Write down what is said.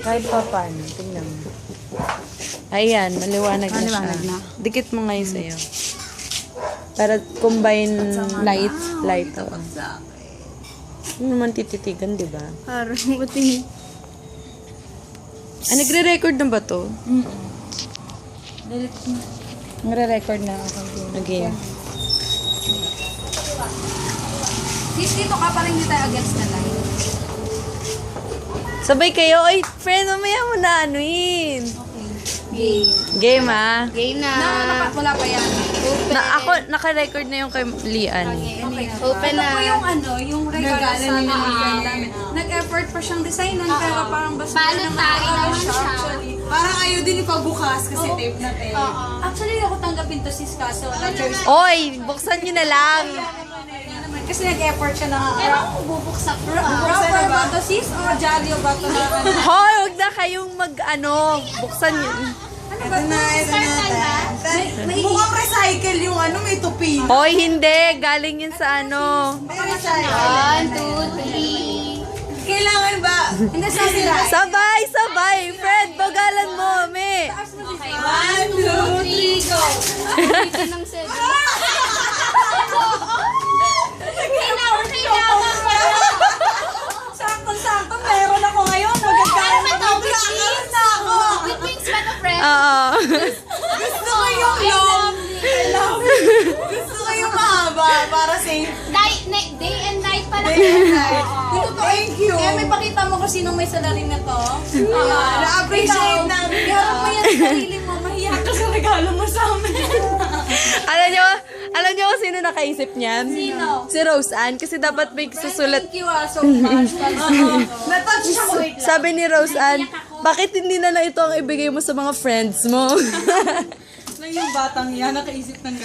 Kahit pa paano. Tingnan mo. Ayan, maliwanag na siya. Maliwanag na. Dikit mo ngayon sa'yo. Para combine light. Oo. Ano naman tititigan, di ba? Parang matingin. Ah, nagre-record na ba to? Nagre-record na ako. Again. Sis, dito ka pa rin hindi tayo against na lang. Sabay kayo. Oy, friend, mamaya mo na anuin. Game. Game, ah. Game na. Wala pa yan. Naka-record na yung kay Lian. Okay. Open na. Ito po yung yung regalo sa namin. Nag-effort pa siyang designan pero parang basta Balot tayo naman siya. Actually, Parang ayaw din ipabukas kasi tape na tape. actually ako tanggapin to sis kaso wala choice. Oy, buksan nyo na lang. Kasi nag-effort siya na Pero kung bubuksak ko proper ba to sis o jolly ba to na Hoy, huwag na kayong buksan nyo. Ito na. Mukhang recycle yung may tupi. Hoy, hindi. Galing yun sa One, two, three. Kailangan ba? Hindi sa sila. Sabay. Fred, bagalan mo, me. Okay, one, two, three, go. Dito ng seven. Kailangan mo. Sakto meron ako ngayon. Magagano Ano ba to? With wings? na ako. With wings ba to, friend? Oo. Gusto ko yung long. Gusto ko yung mahaba para safe. Day and night pala. Thank you. Kaya may pakita mo kung sinong may salarin na to. Na-appreciate namin. Harap mo yan sa sarili mo. Mahiya ka sa regalo mo sa amin. alam nyo kung sino nakaisip niyan? Sino? Si Rose Ann. Kasi dapat may susulat. Thank you so much. Na-touch ako. Sabi ni Rose Ann, bakit hindi na lang ito ang ibigay mo sa mga friends mo? Na yung batang yan, nakaisip ng